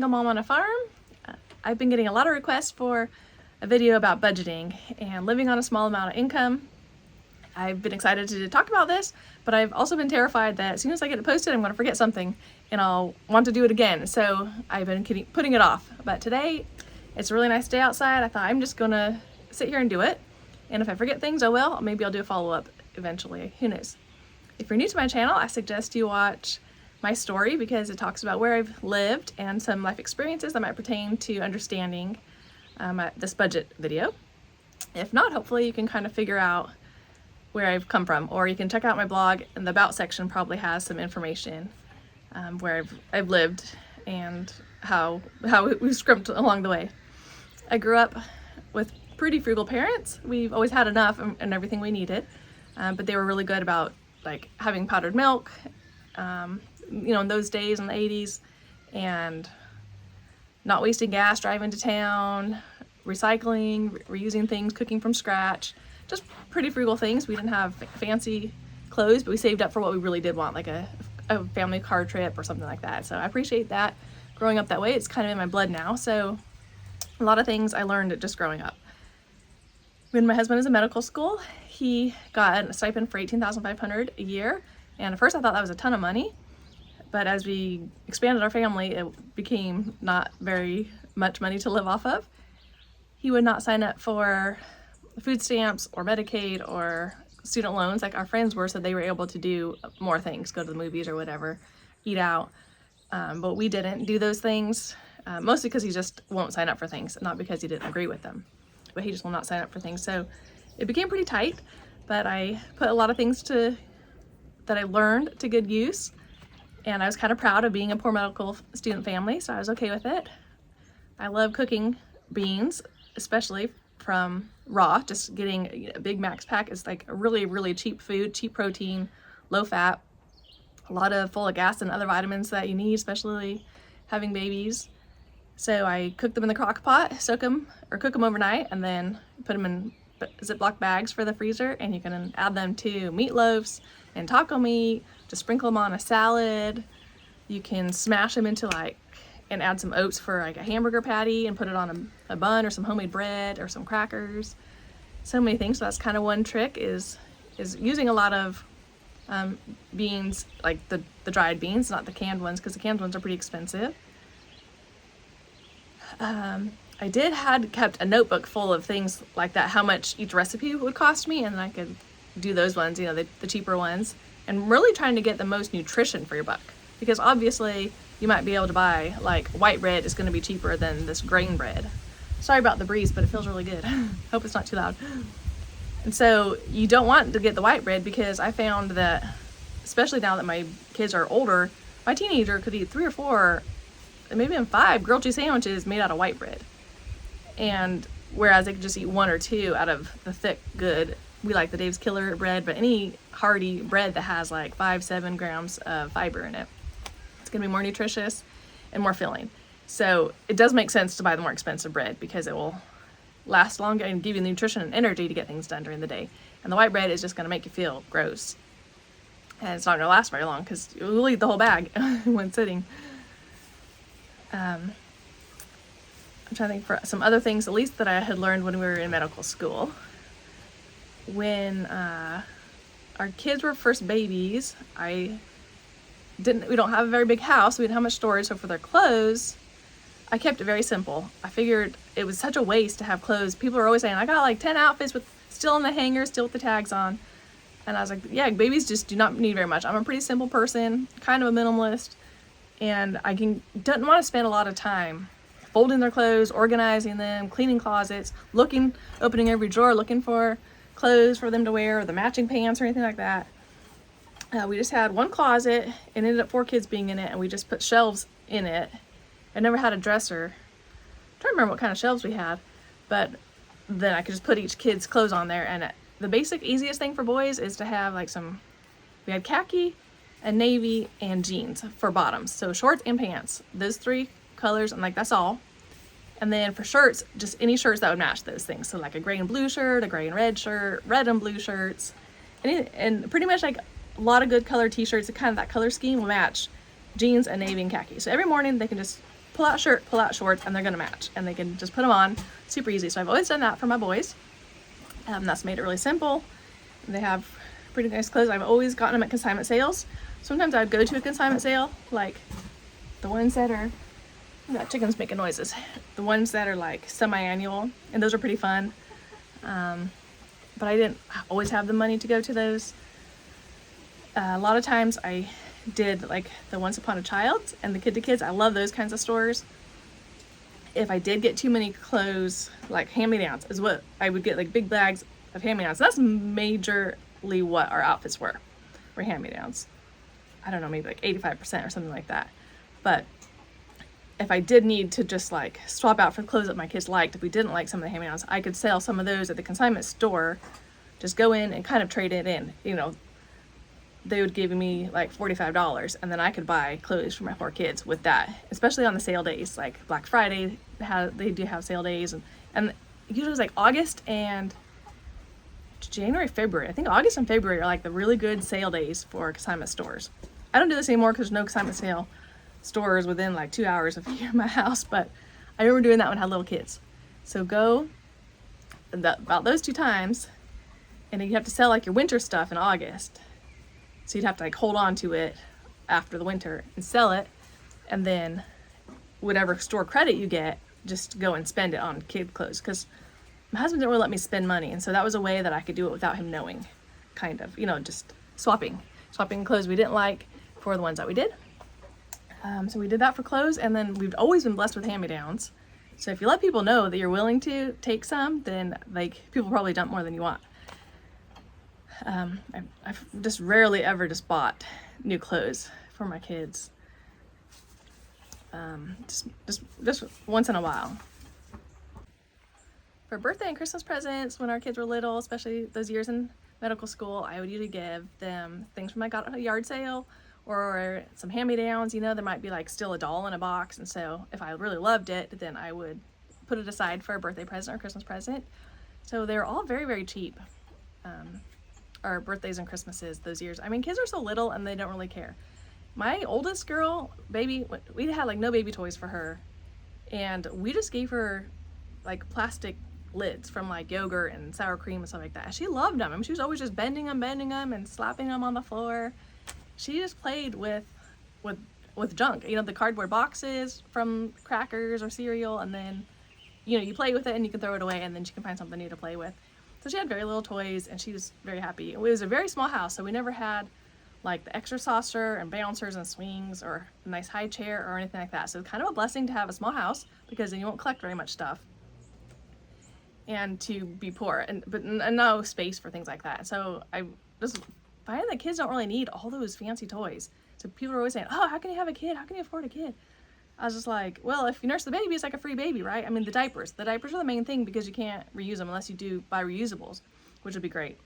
single mom on a farm. I've been getting a lot of requests for a video about budgeting and living on a small amount of income. I've been excited to talk about this, but I've also been terrified that as soon as I get it posted, I'm going to forget something and I'll want to do it again. So I've been putting it off. But today, it's a really nice day outside. I thought I'm just going to sit here and do it. And if I forget things, oh well, maybe I'll do a follow-up eventually. Who knows? If you're new to my channel, I suggest you watch my story because it talks about where I've lived and some life experiences that might pertain to understanding this budget video. If not, hopefully you can kind of figure out where I've come from, or you can check out my blog, and the About section probably has some information where I've lived and how we've scrimped along the way. I grew up with pretty frugal parents. We've always had enough and everything we needed, but they were really good about like having powdered milk, you know, in those days in the 80s, and not wasting gas driving to town, recycling, reusing things, cooking from scratch. Just pretty frugal things. We didn't have fancy clothes, but we saved up for what we really did want, like a family car trip or something like that. So I appreciate that. Growing up that way, it's kind of in my blood now. So a lot of things I learned just growing up. When my husband was in medical school, he got a stipend for $18,500 a year. And at first I thought that was a ton of money, but as we expanded our family, it became not very much money to live off of. He would not sign up for food stamps or Medicaid or student loans like our friends were, so they were able to do more things, go to the movies or whatever, eat out. But we didn't do those things, mostly because he just won't sign up for things, not because he didn't agree with them, but he just will not sign up for things. So it became pretty tight, but I put a lot of things that I learned to good use, and I was kind of proud of being a poor medical student family, so I was okay with it. I love cooking beans, especially from raw. Just getting a Big Mac's pack is like a really, really cheap food, cheap protein, low fat, a lot of folic acid and other vitamins that you need, especially having babies. So I cook them in the crock pot, soak them or cook them overnight, and then put them in Ziploc bags for the freezer, and you can add them to meatloafs and taco meat, just sprinkle them on a salad. You can smash them into and add some oats for like a hamburger patty and put it on a bun or some homemade bread or some crackers. So many things. So that's kind of one trick is using a lot of beans, like the dried beans, not the canned ones, because the canned ones are pretty expensive. I had kept a notebook full of things like that, how much each recipe would cost me, and then I could do those ones, you know, the cheaper ones, and really trying to get the most nutrition for your buck, because obviously you might be able to buy, like, white bread is going to be cheaper than this grain bread. Sorry about the breeze, but it feels really good. Hope it's not too loud. And so you don't want to get the white bread, because I found that, especially now that my kids are older, my teenager could eat 3 or 4, maybe even 5 grilled cheese sandwiches made out of white bread. And whereas they could just eat 1 or 2 out of the thick, good, we like the Dave's Killer bread, but any hearty bread that has like 5-7 grams of fiber in it, it's gonna be more nutritious and more filling. So it does make sense to buy the more expensive bread, because it will last longer and give you the nutrition and energy to get things done during the day. And the white bread is just gonna make you feel gross. And it's not gonna last very long, because you'll eat the whole bag in one sitting. I'm trying to think for some other things, at least that I had learned when we were in medical school. When our kids were first babies, we don't have a very big house, so we didn't have much storage, so for their clothes, I kept it very simple. I figured it was such a waste to have clothes. People are always saying, I got like 10 outfits still in the hanger, still with the tags on. And I was like, yeah, babies just do not need very much. I'm a pretty simple person, kind of a minimalist, and don't want to spend a lot of time folding their clothes, organizing them, cleaning closets, opening every drawer, looking for clothes for them to wear, or the matching pants or anything like that. We just had one closet, and ended up 4 kids being in it, and we just put shelves in it. I never had a dresser. I'm trying to remember what kind of shelves we had, but then I could just put each kid's clothes on there. And the basic easiest thing for boys is to have like we had khaki and navy and jeans for bottoms, so shorts and pants, those 3 colors, and like that's all. And then for shirts, just any shirts that would match those things, so like a gray and blue shirt, a gray and red shirt, red and blue shirts, and pretty much like a lot of good color t-shirts, kind of that color scheme will match jeans and navy and khaki. So every morning they can just pull out shirt, pull out shorts, and they're gonna match, and they can just put them on super easy. So I've always done that for my boys. That's made it really simple. They have pretty nice clothes. I've always gotten them at consignment sales. Sometimes I'd go to a consignment sale, like the ones that are, that chicken's making noises, the ones that are like semi-annual, and those are pretty fun. But I didn't always have the money to go to those. A lot of times I did like the Once Upon a Child and the Kid to Kids. I love those kinds of stores. If I did get too many clothes, like hand-me-downs is what I would get, like big bags of hand-me-downs. That's majorly what our outfits were hand-me-downs. I don't know, maybe like 85% or something like that. But if I did need to just like swap out for clothes that my kids liked, if we didn't like some of the hand-me-downs, I could sell some of those at the consignment store, just go in and kind of trade it in. You know, they would give me like $45, and then I could buy clothes for my 4 kids with that, especially on the sale days, like Black Friday, they do have sale days, and usually it's like August and January, February. I think August and February are like the really good sale days for consignment stores. I don't do this anymore because there's no consignment sale stores within like 2 hours of my house, but I remember doing that when I had little kids. So go about those 2 times, and then you have to sell like your winter stuff in August. So you'd have to like hold on to it after the winter and sell it, and then whatever store credit you get, just go and spend it on kid clothes, because my husband didn't really let me spend money, and so that was a way that I could do it without him knowing, kind of, you know, just swapping clothes we didn't like for the ones that we did. So we did that for clothes, and then we've always been blessed with hand-me-downs. So if you let people know that you're willing to take some, then like people probably dump more than you want. I've just rarely ever just bought new clothes for my kids. Just once in a while. For birthday and Christmas presents, when our kids were little, especially those years in medical school, I would usually give them things from I got at a yard sale, or some hand-me-downs. You know, there might be like still a doll in a box, and so if I really loved it, then I would put it aside for a birthday present or Christmas present. So they're all very, very cheap. Our birthdays and Christmases those years. I mean, kids are so little and they don't really care. My oldest girl, baby, we had like no baby toys for her, and we just gave her like plastic lids from like yogurt and sour cream and stuff like that. She loved them. I mean, she was always just bending them and slapping them on the floor. She just played with junk, you know, the cardboard boxes from crackers or cereal, and then, you know, you play with it and you can throw it away, and then she can find something new to play with. So she had very little toys, and she was very happy. It was a very small house, so we never had like the extra saucer and bouncers and swings or a nice high chair or anything like that. So it's kind of a blessing to have a small house, because then you won't collect very much stuff, and to be poor and no space for things like that. So I just find that kids don't really need all those fancy toys. So people are always saying, oh, how can you have a kid? How can you afford a kid? I was just like, well, if you nurse the baby, it's like a free baby, right? I mean, the diapers are the main thing, because you can't reuse them unless you do buy reusables, which would be great.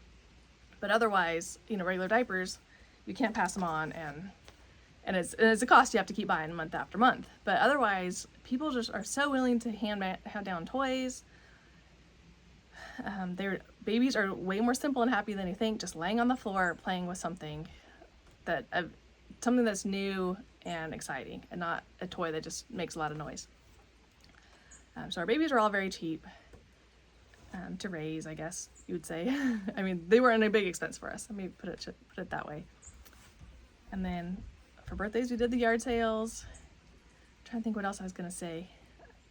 But otherwise, you know, regular diapers, you can't pass them on, and it's a cost you have to keep buying month after month. But otherwise, people just are so willing to hand down toys. Their babies are way more simple and happy than you think, just laying on the floor playing with something that's new and exciting, and not a toy that just makes a lot of noise. So our babies are all very cheap to raise, I guess you would say. I mean, they weren't a big expense for us. Let me put it that way. And then for birthdays, we did the yard sales. I'm trying to think what else I was gonna say.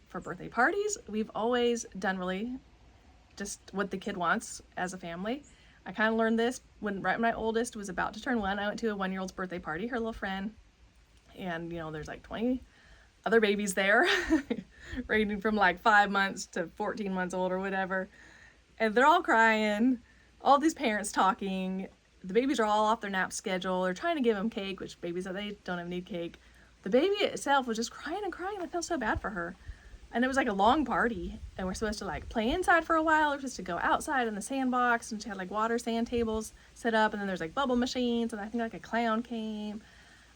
For birthday parties, we've always done really just what the kid wants as a family. I kind of learned this when my oldest was about to turn 1. I went to a 1-year-old's birthday party, her little friend, and you know, there's like 20 other babies there, ranging from like 5 months to 14 months old or whatever, and they're all crying, all these parents talking. The babies are all off their nap schedule. They're trying to give them cake, which babies, they don't even need cake. The baby itself was just crying and crying. I felt so bad for her. And it was like a long party, and we're supposed to like play inside for a while. We're supposed to go outside in the sandbox, and she had like water sand tables set up, and then there's like bubble machines, and I think like a clown came.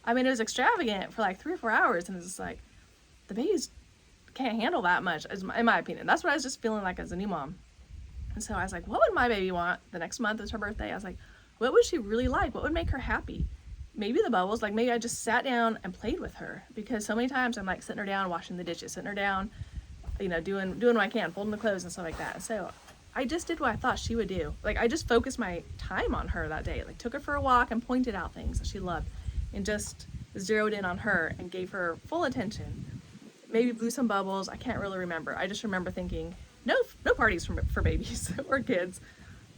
I mean, it was extravagant for like 3 or 4 hours, and it's just like, the babies can't handle that much, in my opinion. That's what I was just feeling like as a new mom. And so I was like, what would my baby want? The next month is her birthday. I was like, what would she really like? What would make her happy? maybe the bubbles, like maybe I just sat down and played with her, because so many times I'm like sitting her down, washing the dishes, sitting her down, you know, doing what I can, folding the clothes and stuff like that. So I just did what I thought she would do. Like, I just focused my time on her that day. Like, took her for a walk and pointed out things that she loved, and just zeroed in on her and gave her full attention. Maybe blew some bubbles. I can't really remember. I just remember thinking, no parties for babies or kids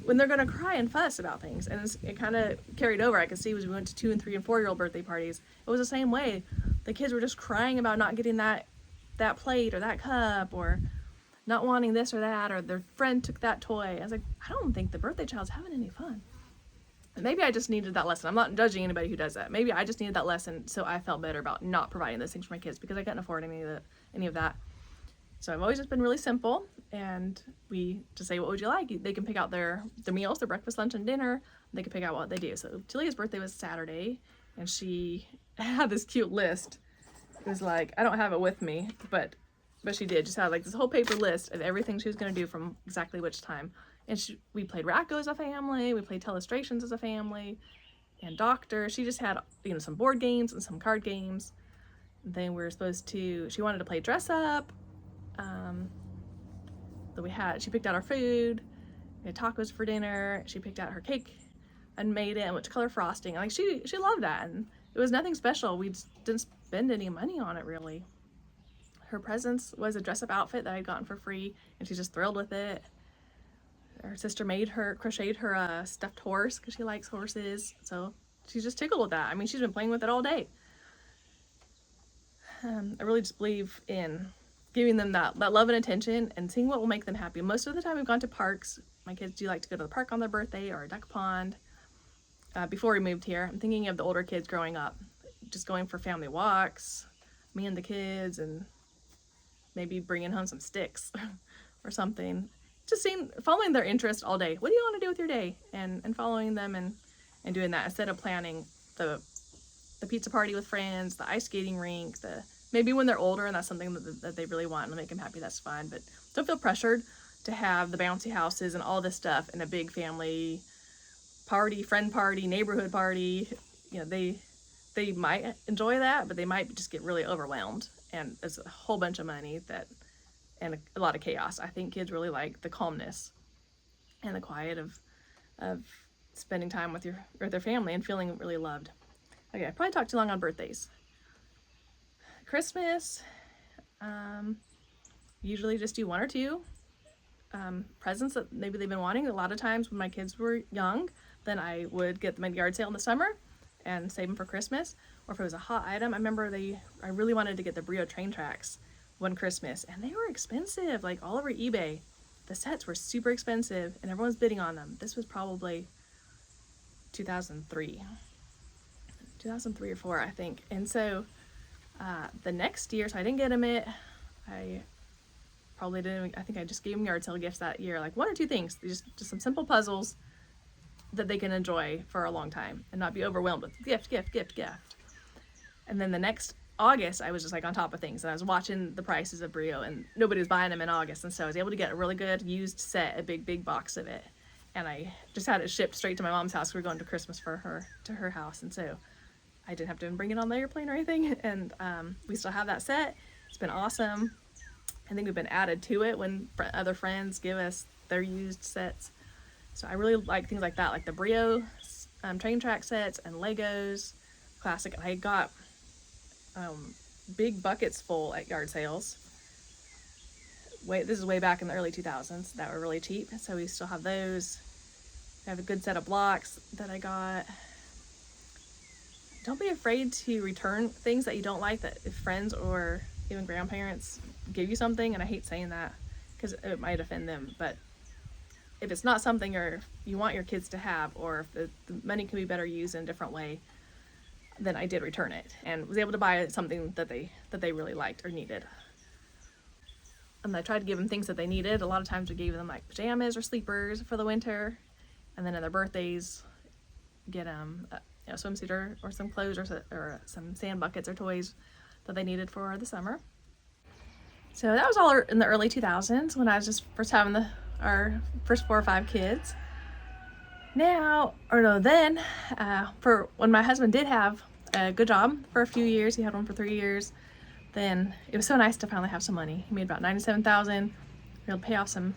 when they're gonna cry and fuss about things. And it kind of carried over. I could see as we went to 2 and 3 and 4-year-old birthday parties, it was the same way. The kids were just crying about not getting that plate or that cup, or not wanting this or that, or their friend took that toy. I was like, I don't think the birthday child's having any fun. And maybe I just needed that lesson. I'm not judging anybody who does that. Maybe I just needed that lesson, so I felt better about not providing those things for my kids, because I couldn't afford any of that. So I've always just been really simple, and we just say, what would you like? They can pick out their meals, their breakfast, lunch, and dinner. They can pick out what they do. So Talia's birthday was Saturday, and she had this cute list. It was like, I don't have it with me, but she did. Just had like this whole paper list of everything she was going to do from exactly which time. And we played Racco as a family. We played Telestrations as a family, and Doctor. She just had, you know, some board games and some card games. Then we were supposed to. She wanted to play dress up. She picked out our food. We had tacos for dinner. She picked out her cake and made it, and which color frosting. Like, she loved that, and it was nothing special. We just didn't spend any money on it, really. Her presents was a dress-up outfit that I'd gotten for free, and she's just thrilled with it. Her sister crocheted her stuffed horse, because she likes horses, so she's just tickled with that. I mean, she's been playing with it all day. I really just believe in giving them that love and attention, and seeing what will make them happy. Most of the time we've gone to parks. My kids do like to go to the park on their birthday, or a duck pond. Before we moved here, I'm thinking of the older kids growing up, just going for family walks, me and the kids, and maybe bringing home some sticks or something. Just following their interest all day. What do you want to do with your day? And following them and doing that, instead of planning the pizza party with friends, the ice skating rink, maybe when they're older and that's something that they really want and make them happy, that's fine. But don't feel pressured to have the bouncy houses and all this stuff in a big family party, friend party, neighborhood party. You know, they might enjoy that, but they might just get really overwhelmed, and it's a whole bunch of money and a lot of chaos. I think kids really like the calmness and the quiet of spending time with their family and feeling really loved. Okay, I probably talked too long on birthdays. Christmas, usually just do 1 or 2 presents that maybe they've been wanting. A lot of times when my kids were young, then I would get them at a yard sale in the summer and save them for Christmas. Or if it was a hot item, I remember I really wanted to get the Brio train tracks one Christmas, and they were expensive, like all over eBay. The sets were super expensive, and everyone's bidding on them. This was probably 2003 or 4, I think. And so the next year, so I didn't get them it. I probably didn't. I think I just gave them yard sale gifts that year, like 1 or 2 things, just some simple puzzles that they can enjoy for a long time and not be overwhelmed with gift. And then the next August, I was just like on top of things, and I was watching the prices of Brio, and nobody was buying them in August, and so I was able to get a really good used set, a big box of it, and I just had it shipped straight to my mom's house. We were going to Christmas to her house, and so I didn't have to bring it on the airplane or anything, and we still have that set. It's been awesome. I think we've been added to it when other friends give us their used sets. So I really like things like that, like the Brio train track sets and Legos. Classic. I got big buckets full at yard sales. This is way back in the early 2000s that were really cheap, so we still have those. I have a good set of blocks that I got. Don't be afraid to return things that you don't like, that if friends or even grandparents give you something, and I hate saying that because it might offend them, but if it's not something you want your kids to have, or if the money can be better used in a different way, then I did return it and was able to buy something that they really liked or needed. And I tried to give them things that they needed. A lot of times we gave them like pajamas or sleepers for the winter, and then on their birthdays, get them a swimsuit or some clothes or some sand buckets or toys that they needed for the summer. So that was all in the early 2000s when I was just first having our first 4 or 5 kids. Then, for when my husband did have a good job for a few years, he had one for 3 years, then it was so nice to finally have some money. He made about $97,000. We were able to pay off some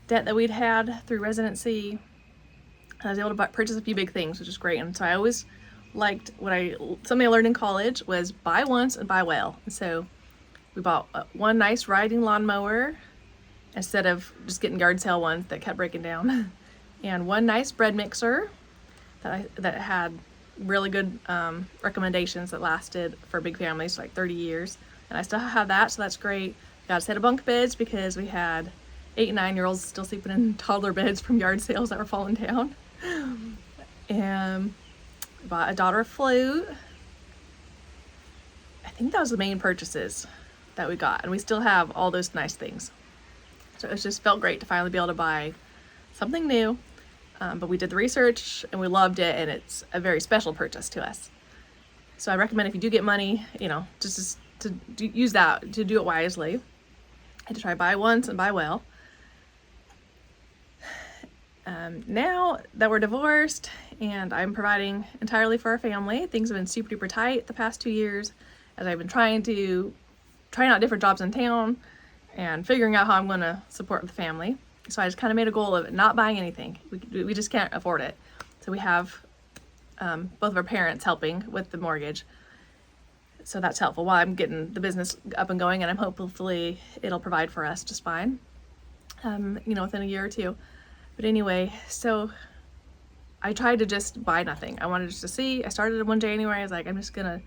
debt that we'd had through residency. I was able to purchase a few big things, which is great. And so I always liked something I learned in college was buy once and buy well. And so we bought one nice riding lawnmower instead of just getting yard sale ones that kept breaking down, and one nice bread mixer that had really good recommendations that lasted for big families, like 30 years. And I still have that, so that's great. Got a set of bunk beds because we had 8 and 9-year-olds still sleeping in toddler beds from yard sales that were falling down. And bought a daughter a flute. I think that was the main purchases that we got, and we still have all those nice things. So it just felt great to finally be able to buy something new. But we did the research and we loved it, and it's a very special purchase to us. So I recommend if you do get money, just to use that, to do it wisely, and to try buy once and buy well. Now that we're divorced and I'm providing entirely for our family, things have been super duper tight the past 2 years as I've been trying out different jobs in town and figuring out how I'm going to support the family. So I just kind of made a goal of not buying anything. We just can't afford it. So we have both of our parents helping with the mortgage. So that's helpful while I'm getting the business up and going, and I'm hopefully it'll provide for us just fine, within a year or two. But anyway, so I tried to just buy nothing. I wanted just to see. I started one January. I was like, I'm just gonna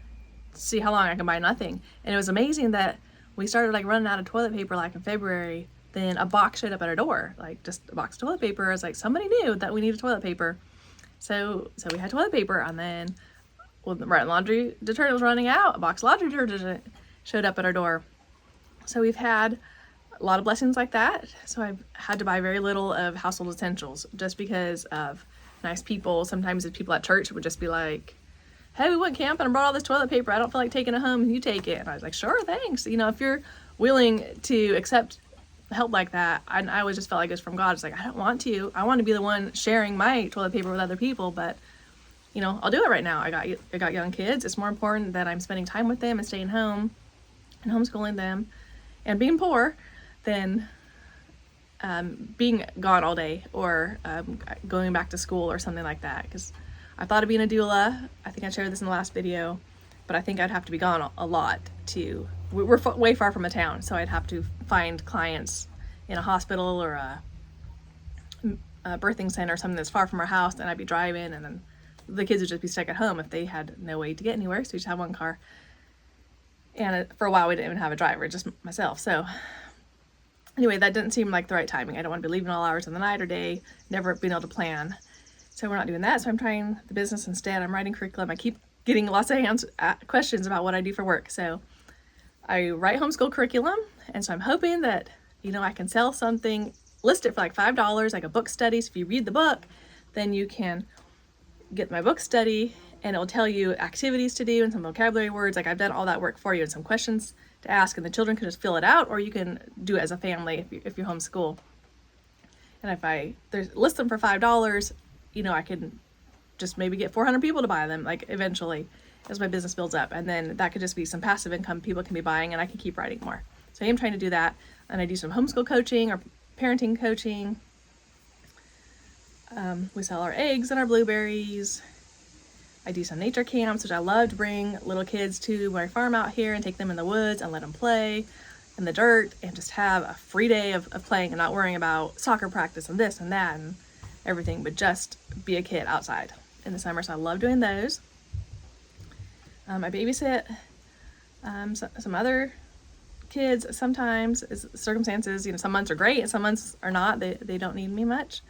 see how long I can buy nothing. And it was amazing that we started running out of toilet paper in February. Then a box showed up at our door, just a box of toilet paper. I was like, somebody knew that we needed toilet paper. So we had toilet paper, and then laundry detergent was running out. A box of laundry detergent showed up at our door. So we've had a lot of blessings like that. So I've had to buy very little of household essentials just because of nice people. Sometimes the people at church would just be like, hey, we went camping and brought all this toilet paper. I don't feel like taking it home. You take it. And I was like, sure, thanks. If you're willing to accept help like that, I always just felt like it was from God. It's like, I don't want to. I want to be the one sharing my toilet paper with other people, but I'll do it right now. I got young kids. It's more important that I'm spending time with them and staying home and homeschooling them and being poor than being gone all day or going back to school or something like that. Because I thought of being a doula. I think I shared this in the last video, but I think I'd have to be gone a lot we're way far from a town, so I'd have to find clients in a hospital or a birthing center or something that's far from our house, and I'd be driving, and then the kids would just be stuck at home if they had no way to get anywhere, so we just had one car. And for a while we didn't even have a driver, just myself. So anyway, that didn't seem like the right timing. I don't want to be leaving all hours of the night or day, never being able to plan. So we're not doing that. So I'm trying the business instead. I'm writing curriculum. I keep getting lots of questions about what I do for work. So I write homeschool curriculum. And so I'm hoping that, I can sell something, list it for $5, like a book study. So if you read the book, then you can get my book study, and it will tell you activities to do and some vocabulary words. I've done all that work for you and some questions to ask, and the children can just fill it out, or you can do it as a family if you homeschool. And if I list them for $5, I can just maybe get 400 people to buy them, eventually, as my business builds up. And then that could just be some passive income people can be buying, and I can keep writing more. So I am trying to do that. And I do some homeschool coaching or parenting coaching. We sell our eggs and our blueberries. I do some nature camps, which I love to bring little kids to my farm out here and take them in the woods and let them play in the dirt and just have a free day of playing and not worrying about soccer practice and this and that and everything, but just be a kid outside in the summer. So I love doing those. I babysit some other kids sometimes. Circumstances, some months are great and some months are not. They don't need me much.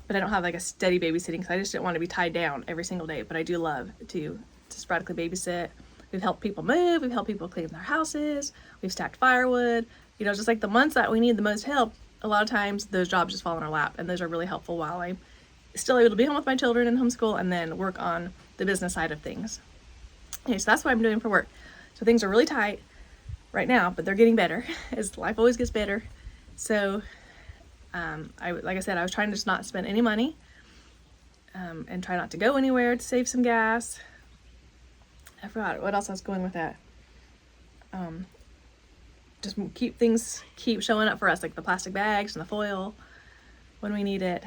But I don't have a steady babysitting because I just didn't want to be tied down every single day. But I do love to sporadically babysit. We've helped people move. We've helped people clean their houses. We've stacked firewood. Just the months that we need the most help, a lot of times those jobs just fall in our lap. And those are really helpful while I'm still able to be home with my children and homeschool and then work on the business side of things. Okay, so that's what I'm doing for work. So things are really tight right now, but they're getting better as life always gets better. So like I said, I was trying to just not spend any money. and try not to go anywhere to save some gas. I forgot what else I was going with that. Just keep showing up for us, like the plastic bags and the foil when we need it.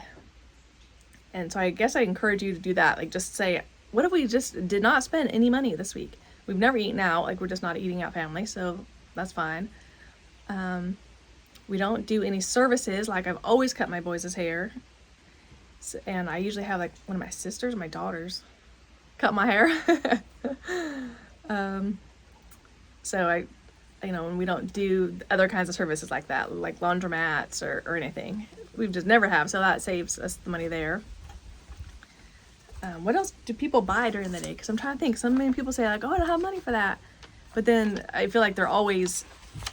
And so I guess I encourage you to do that. Like, just say, what if we just did not spend any money this week? We've never eaten out, like we're just not eating out family, so that's fine. We don't do any services, like I've always cut my boys' hair. So, and I usually have like one of my sisters, my daughters, cut my hair. So when we don't do other kinds of services like that, like laundromats or anything, we just never have, so that saves us the money there. What else do people buy during the day? Because I'm trying to think. So many people say like, oh, I don't have money for that. But then I feel like they're always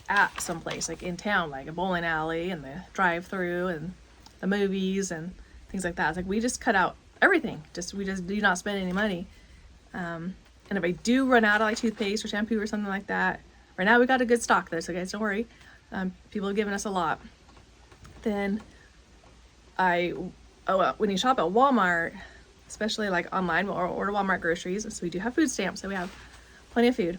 at some place, like in town, like a bowling alley and the drive-through and the movies and things like that. It's like we just cut out everything. We just do not spend any money. And if I do run out of like toothpaste or shampoo or something like that, right now we got a good stock though, so guys, don't worry. People have given us a lot. Then when you shop at Walmart, especially like online, we'll order Walmart groceries, so we do have food stamps, so we have plenty of food.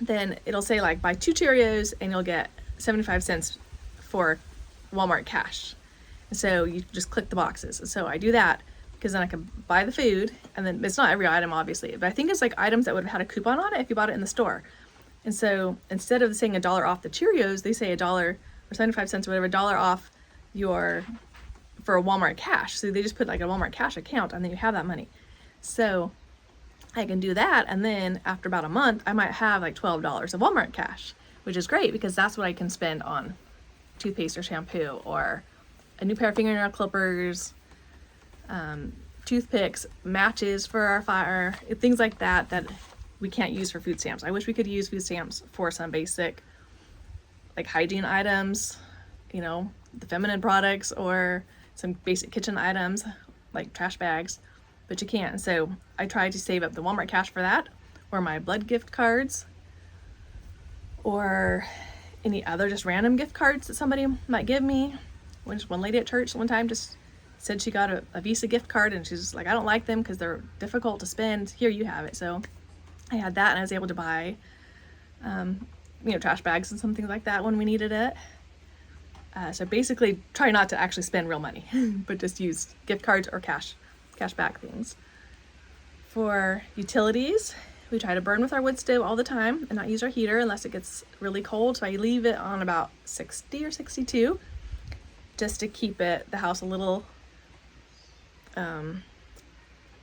Then it'll say like buy 2 Cheerios and you'll get 75 cents for Walmart cash. And so you just click the boxes. So I do that because then I can buy the food, and then it's not every item obviously, but I think it's like items that would have had a coupon on it if you bought it in the store. And so instead of saying $1 off the Cheerios, they say $1 or 75 cents or whatever, $1 off for a Walmart cash. So they just put like a Walmart cash account and then you have that money. So I can do that, and then after about a month I might have like $12 of Walmart cash, which is great because that's what I can spend on toothpaste or shampoo or a new pair of fingernail clippers, toothpicks, matches for our fire, things like that we can't use for food stamps. I wish we could use food stamps for some basic like hygiene items, the feminine products, or some basic kitchen items like trash bags, but you can't. So I try to save up the Walmart cash for that, or my blood gift cards, or any other just random gift cards that somebody might give me. One lady at church one time just said she got a Visa gift card, and she's like, I don't like them because they're difficult to spend. Here, you have it. So I had that, and I was able to buy trash bags and some things like that when we needed it. So basically try not to actually spend real money, but just use gift cards or cash back things. For utilities, we try to burn with our wood stove all the time and not use our heater unless it gets really cold. So I leave it on about 60 or 62 just to keep the house a little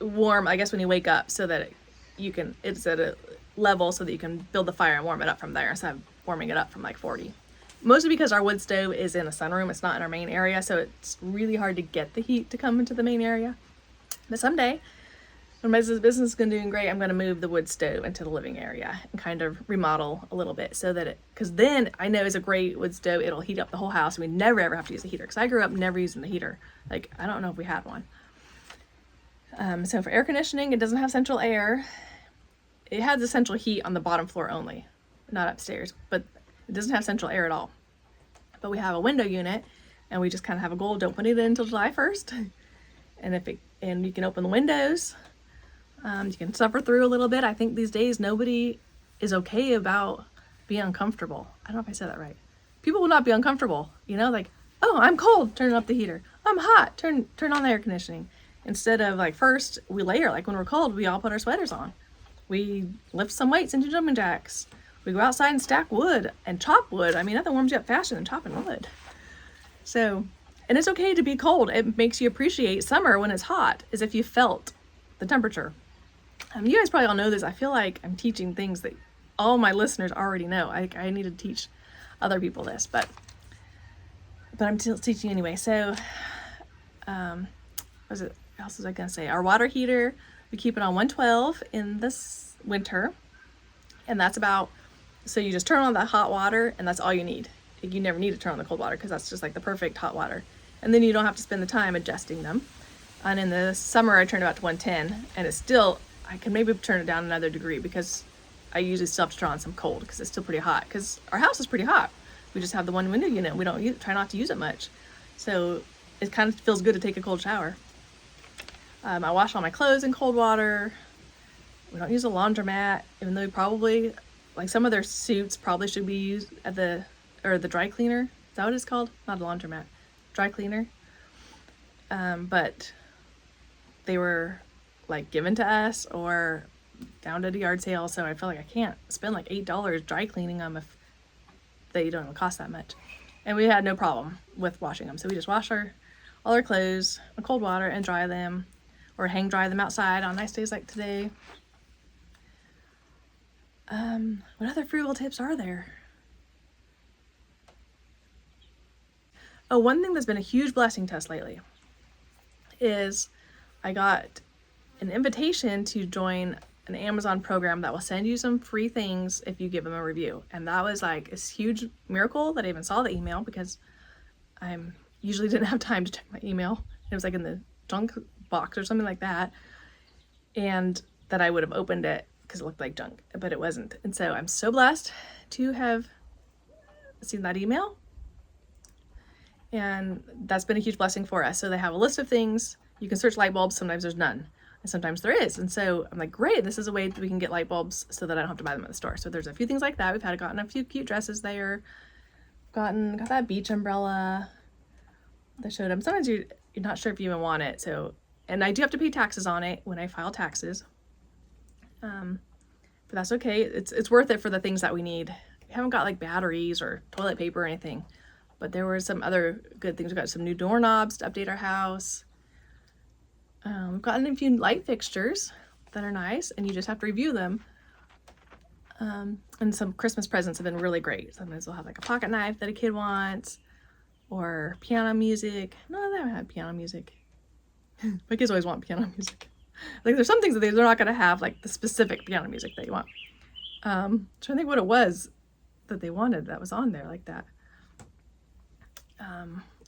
warm, I guess, when you wake up, so that it's at a level so that you can build the fire and warm it up from there instead of warming it up from like 40. Mostly because our wood stove is in a sunroom, it's not in our main area, so it's really hard to get the heat to come into the main area. But someday, when my business is doing great, I'm going to move the wood stove into the living area and kind of remodel a little bit, so that because then I know it's a great wood stove, it'll heat up the whole house. We never ever have to use a heater, because I grew up never using the heater. Like, I don't know if we had one. So for air conditioning, it doesn't have central air. It has the central heat on the bottom floor only, not upstairs, but it doesn't have central air at all. But we have a window unit, and we just kind of have a goal, don't put it in until July 1st. And you can open the windows. You can suffer through a little bit. I think these days nobody is okay about being uncomfortable. I don't know if I said that right. People will not be uncomfortable, like, oh, I'm cold, turn up the heater. I'm hot, turn on the air conditioning. Instead of like, first we layer, like when we're cold, we all put our sweaters on. We lift some weights into jumping jacks. We go outside and stack wood and chop wood. I mean, nothing warms you up faster than chopping wood. So, and it's okay to be cold. It makes you appreciate summer when it's hot, as if you felt the temperature. You guys probably all know this. I feel like I'm teaching things that all my listeners already know. I need to teach other people this, but I'm still teaching anyway. So, what else was I gonna say? Our water heater, we keep it on 112 in this winter, and that's about, so you just turn on the hot water and that's all you need. You never need to turn on the cold water, because that's just like the perfect hot water. And then you don't have to spend the time adjusting them. And in the summer, I turned it about to 110, and it's still, I can maybe turn it down another degree, because I usually still have to turn on some cold because it's still pretty hot, because our house is pretty hot. We just have the one window unit. We don't try not to use it much. So it kind of feels good to take a cold shower. I wash all my clothes in cold water. We don't use a laundromat, even though we probably, like some of their suits probably should be used at the dry cleaner. Is that what it's called? Not a laundromat, dry cleaner. But they were like given to us or found at a yard sale, so I feel like I can't spend like $8 dry cleaning them if they don't cost that much. And we had no problem with washing them, so we just wash all our clothes in cold water and dry them, or hang dry them outside on nice days like today. What other frugal tips are there? Oh, one thing that's been a huge blessing to us lately is I got an invitation to join an Amazon program that will send you some free things if you give them a review. And that was like a huge miracle that I even saw the email, because I usually didn't have time to check my email. It was like in the junk box or something like that. And that I would have opened it because it looked like junk, but it wasn't. And so I'm so blessed to have seen that email. And that's been a huge blessing for us. So they have a list of things. You can search light bulbs. Sometimes there's none, and sometimes there is. And so I'm like, great, this is a way that we can get light bulbs so that I don't have to buy them at the store. So there's a few things like that. We've gotten a few cute dresses there. Got that beach umbrella that showed them. Sometimes you're not sure if you even want it. So, and I do have to pay taxes on it when I file taxes. But that's okay. It's worth it for the things that we need. We haven't got like batteries or toilet paper or anything, but there were some other good things. We got some new doorknobs to update our house. We've gotten a few light fixtures that are nice, and you just have to review them. And some Christmas presents have been really great. Sometimes we'll have like a pocket knife that a kid wants, or piano music. No, they haven't had piano music. My kids always want piano music. Like there's some things that they're not gonna have, like the specific piano music that you want. Trying to think what it was that they wanted that was on there like that.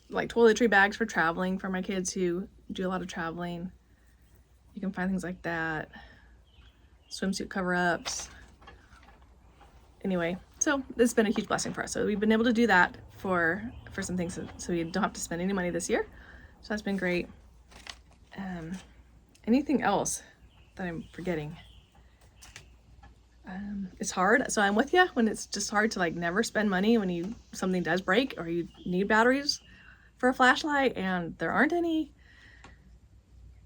Like toiletry bags for traveling for my kids who do a lot of traveling. You can find things like that. Swimsuit cover-ups. Anyway, so it's been a huge blessing for us. So we've been able to do that for some things, so we don't have to spend any money this year. So that's been great. Anything else that I'm forgetting? It's hard. So I'm with you when it's just hard to like never spend money when something does break, or you need batteries for a flashlight and there aren't any.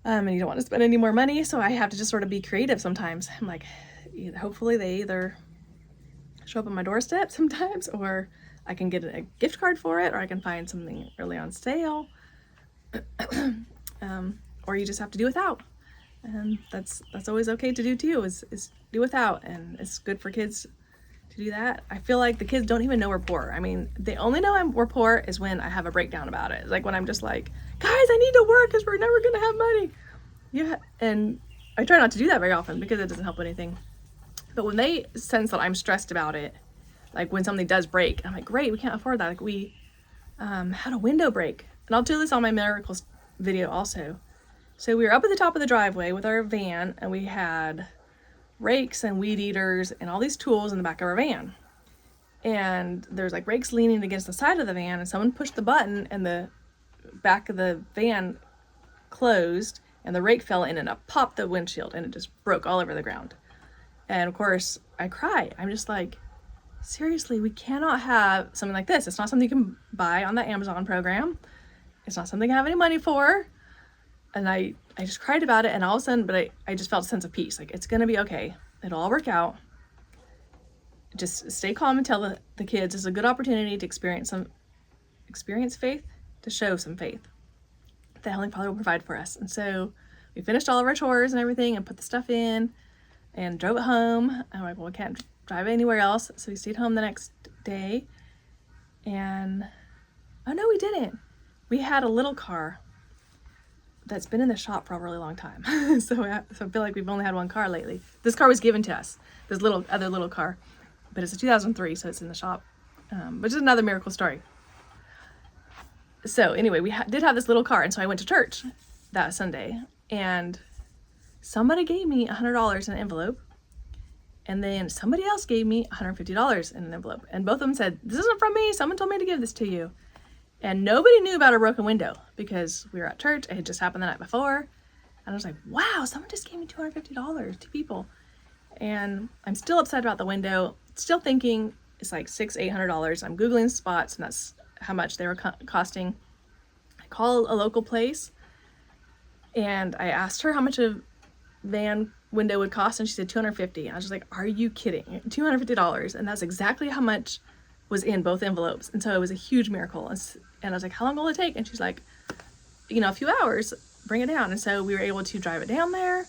And you don't want to spend any more money. So I have to just sort of be creative sometimes. I'm like, hopefully they either show up on my doorstep sometimes, or I can get a gift card for it, or I can find something really on sale. Or you just have to do without. And that's always okay to do too, is do without. And it's good for kids to do that. I feel like the kids don't even know we're poor. I mean, they only know we're poor is when I have a breakdown about it. It's like when I'm just like, guys, I need to work because we're never gonna have money. Yeah, and I try not to do that very often because it doesn't help anything. But when they sense that I'm stressed about it, like when something does break, I'm like, great, we can't afford that. Like we had a window break. And I'll do this on my miracles video also. So we were up at the top of the driveway with our van, and we had rakes and weed eaters and all these tools in the back of our van. And there's like rakes leaning against the side of the van, and someone pushed the button and the back of the van closed, and the rake fell in and it popped the windshield, and it just broke all over the ground. And of course I cry. I'm just like, seriously, we cannot have something like this. It's not something you can buy on the Amazon program. It's not something I have any money for. And I just cried about it, and all of a sudden, but I just felt a sense of peace. Like, it's gonna be okay. It'll all work out. Just stay calm and tell the kids it's a good opportunity to experience faith, to show some faith. The Heavenly Father will provide for us. And so we finished all of our chores and everything and put the stuff in and drove it home. I'm like, well, we can't drive it anywhere else. So we stayed home the next day. And, oh no, we didn't. We had a little car that's been in the shop for a really long time. So I feel like we've only had one car lately. This car was given to us, this other little car, but it's a 2003, so it's in the shop, which is another miracle story. So anyway, we did have this little car, and so I went to church that Sunday, and somebody gave me $100 in an envelope, and then somebody else gave me $150 in an envelope, and both of them said, "This isn't from me, someone told me to give this to you." And nobody knew about a broken window because we were at church. It had just happened the night before. And I was like, wow, someone just gave me $250, 2 people. And I'm still upset about the window, still thinking it's like $600-800. I'm Googling spots, and that's how much they were costing. I call a local place, and I asked her how much a van window would cost, and she said $250. I was just like, are you kidding? $250. And that's exactly how much was in both envelopes. And so it was a huge miracle. And I was like, how long will it take? And she's like, you know, a few hours, bring it down. And so we were able to drive it down there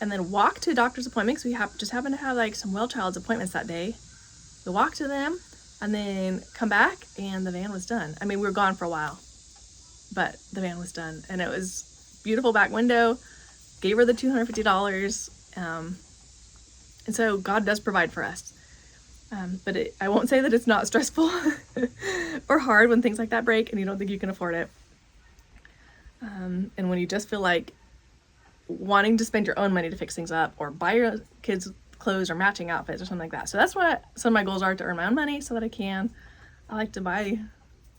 and then walk to a doctor's appointment, because we just happened to have like some well child's appointments that day. We walked to them and then come back, and the van was done. I mean, we were gone for a while, but the van was done, and it was beautiful back window. Gave her the $250. And so God does provide for us. But I won't say that it's not stressful or hard when things like that break and you don't think you can afford it. And when you just feel like wanting to spend your own money to fix things up, or buy your kids clothes or matching outfits or something like that. So that's what some of my goals are, to earn my own money so that I like to buy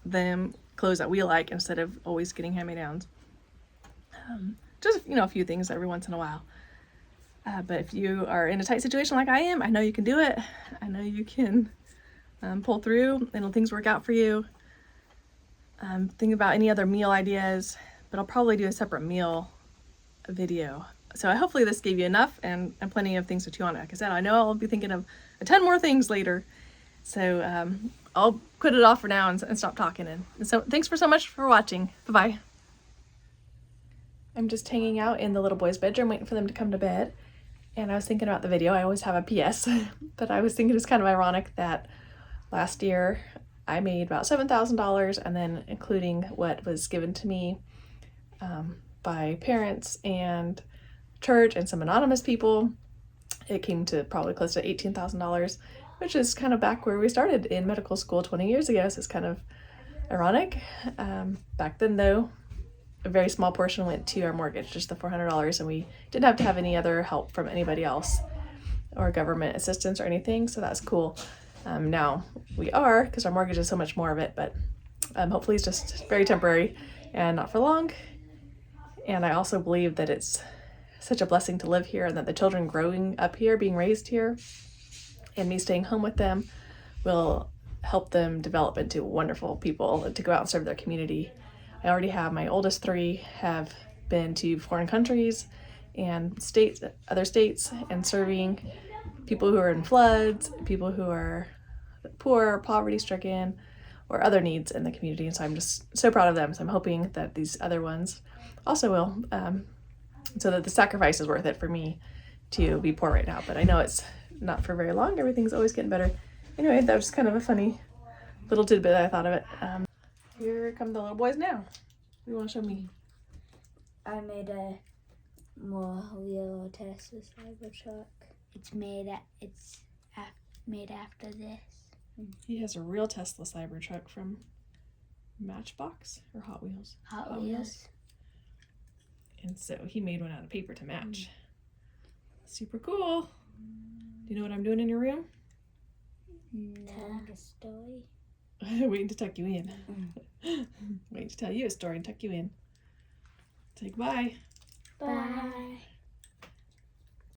them clothes that we like instead of always getting hand-me-downs. Just, you know, a few things every once in a while. But if you are in a tight situation like I am, I know you can do it. I know you can pull through and things work out for you. Think about any other meal ideas, but I'll probably do a separate meal video. So hopefully this gave you enough and plenty of things to chew on. Like I said, I know I'll be thinking of a ton more things later. So I'll put it off for now and stop talking. And so thanks so much for watching. Bye-bye. I'm just hanging out in the little boy's bedroom waiting for them to come to bed. And I was thinking about the video. I always have a PS, but I was thinking it's kind of ironic that last year I made about $7,000, and then including what was given to me by parents and church and some anonymous people, it came to probably close to $18,000, which is kind of back where we started in medical school 20 years ago. So it's kind of ironic. Back then though, a very small portion went to our mortgage, just the $400, and we didn't have to have any other help from anybody else or government assistance or anything, so that's cool. Now we are, because our mortgage is so much more of it, but hopefully it's just very temporary and not for long. And I also believe that it's such a blessing to live here, and that the children growing up here, being raised here, and me staying home with them will help them develop into wonderful people to go out and serve their community. I already have my oldest 3 have been to foreign countries and states, other states, and serving people who are in floods, people who are poor, poverty-stricken, or other needs in the community. And so I'm just so proud of them. So I'm hoping that these other ones also will, so that the sacrifice is worth it for me to be poor right now. But I know it's not for very long. Everything's always getting better. Anyway, that was kind of a funny little tidbit I thought of it. Here come the little boys now. What do you want to show me? I made a more real Tesla Cybertruck. It's made after this. He has a real Tesla Cybertruck from Matchbox or Hot Wheels? Hot Wheels. And so he made one out of paper to match. Super cool. Do you know what I'm doing in your room? Telling a story. Waiting to tuck you in. Waiting to tell you a story and tuck you in. Say goodbye.